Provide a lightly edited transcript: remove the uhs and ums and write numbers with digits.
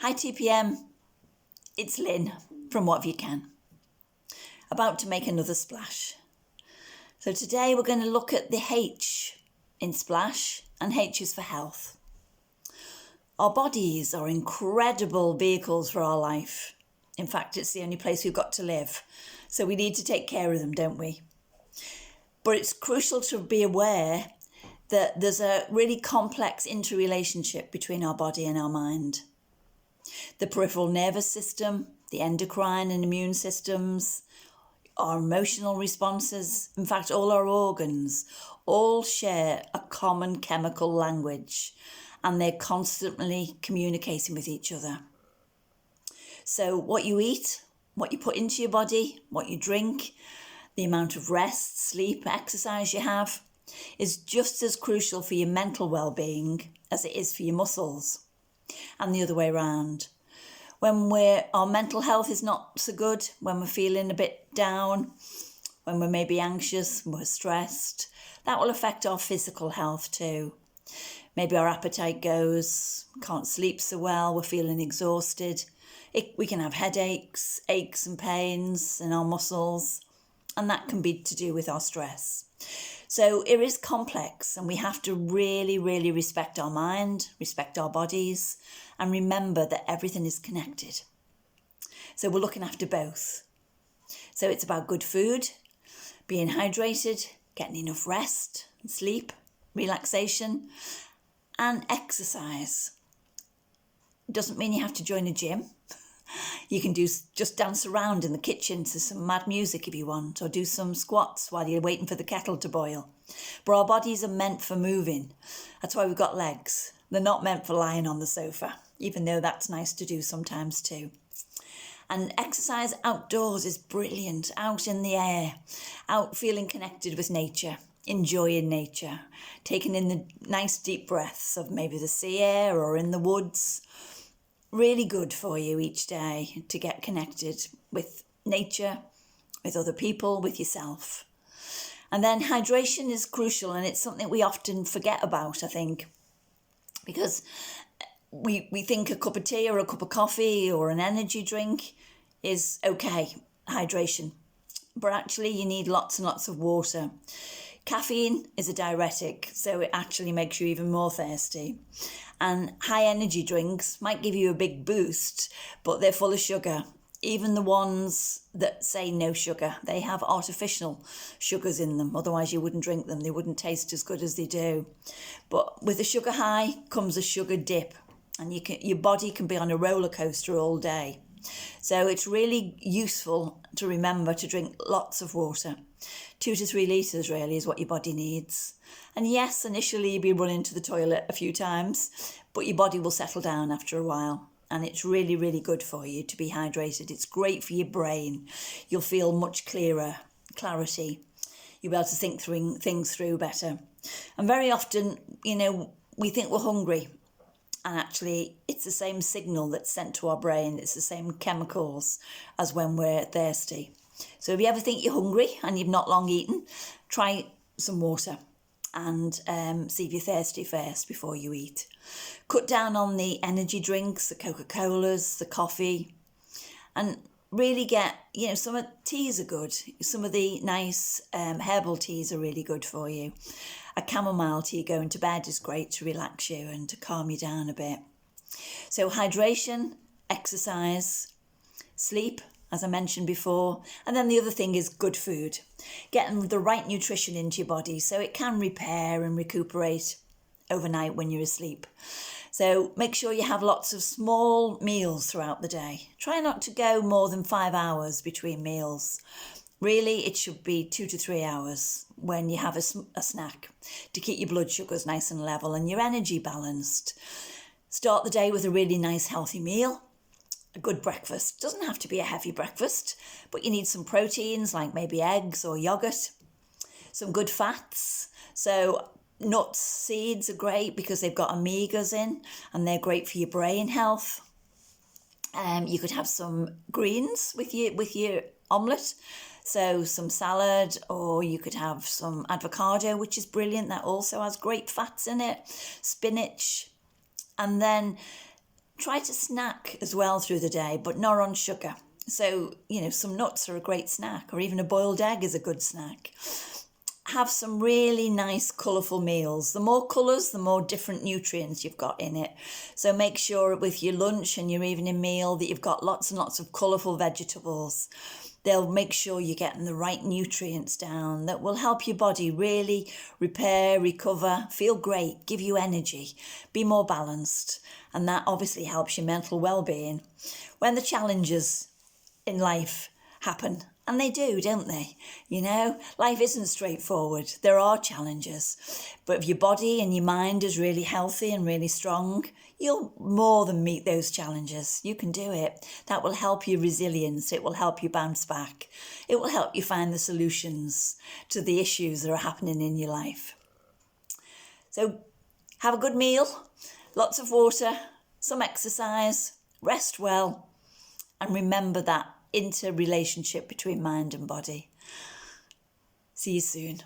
Hi TPM, it's Lynn from What Have You Can, about to make another splash. So today we're going to look at the H in splash, and H is for health. Our bodies are incredible vehicles for our life. In fact, it's the only place we've got to live. So we need to take care of them, don't we? But it's crucial to be aware that there's a really complex interrelationship between our body and our mind. The peripheral nervous system, the endocrine and immune systems, our emotional responses, in fact, all our organs, all share a common chemical language, and they're constantly communicating with each other. So what you eat, what you put into your body, what you drink, the amount of rest, sleep, exercise you have is just as crucial for your mental well-being as it is for your muscles, and the other way around. When our mental health is not so good, when we're feeling a bit down, when we're maybe anxious, we're stressed, that will affect our physical health too. Maybe our appetite goes, can't sleep so well, we're feeling exhausted. We can have headaches, aches and pains in our muscles, and that can be to do with our stress. So it is complex, and we have to really, really respect our mind, respect our bodies, and remember that everything is connected. So we're looking after both. So it's about good food, being hydrated, getting enough rest and sleep, relaxation, and exercise. It doesn't mean you have to join a gym. You can just dance around in the kitchen to some mad music if you want, or do some squats while you're waiting for the kettle to boil. But our bodies are meant for moving. That's why we've got legs. They're not meant for lying on the sofa, even though that's nice to do sometimes too. And exercise outdoors is brilliant, out in the air, out feeling connected with nature, enjoying nature, taking in the nice deep breaths of maybe the sea air or in the woods. Really good for you each day to get connected with nature, with other people, with yourself. And then hydration is crucial, and it's something we often forget about, I think, because we think a cup of tea or a cup of coffee or an energy drink is okay, hydration. But actually you need lots and lots of water. Caffeine is a diuretic, so it actually makes you even more thirsty. And high energy drinks might give you a big boost, but they're full of sugar. Even the ones that say no sugar, they have artificial sugars in them. Otherwise you wouldn't drink them. They wouldn't taste as good as they do. But with a sugar high comes a sugar dip, and your body can be on a roller coaster all day. So it's really useful to remember to drink lots of water. 2 to 3 litres really is what your body needs. And yes, initially you'll be running to the toilet a few times, but your body will settle down after a while. And it's really, really good for you to be hydrated. It's great for your brain. You'll feel much clearer, clarity. You'll be able to think things through better. And very often, we think we're hungry. And actually, it's the same signal that's sent to our brain. It's the same chemicals as when we're thirsty. So if you ever think you're hungry and you've not long eaten, try some water and see if you're thirsty first before you eat. Cut down on the energy drinks, the Coca-Colas, the coffee, and really get, some of the teas are good. Some of the nice herbal teas are really good for you. A chamomile tea going to bed is great to relax you and to calm you down a bit. So hydration, exercise, sleep, as I mentioned before. And then the other thing is good food. Getting the right nutrition into your body so it can repair and recuperate overnight when you're asleep. So make sure you have lots of small meals throughout the day. Try not to go more than 5 hours between meals. Really, it should be 2 to 3 hours when you have a snack to keep your blood sugars nice and level and your energy balanced. Start the day with a really nice healthy meal. A good breakfast. Doesn't have to be a heavy breakfast, but you need some proteins like maybe eggs or yogurt. Some good fats. So nuts, seeds are great because they've got omegas in and they're great for your brain health. You could have some greens with your omelette. So some salad, or you could have some avocado, which is brilliant. That also has great fats in it. Spinach. And then Try to snack as well through the day, but not on sugar. So, some nuts are a great snack, or even a boiled egg is a good snack. Have some really nice colourful meals. The more colours, the more different nutrients you've got in it. So make sure with your lunch and your evening meal that you've got lots and lots of colourful vegetables. They'll make sure you're getting the right nutrients down that will help your body really repair, recover, feel great, give you energy, be more balanced. And that obviously helps your mental well-being. When the challenges in life happen, and they do, don't they? Life isn't straightforward. There are challenges. But if your body and your mind is really healthy and really strong, you'll more than meet those challenges. You can do it. That will help your resilience. It will help you bounce back. It will help you find the solutions to the issues that are happening in your life. So have a good meal, lots of water, some exercise, rest well, and remember that interrelationship between mind and body. See you soon.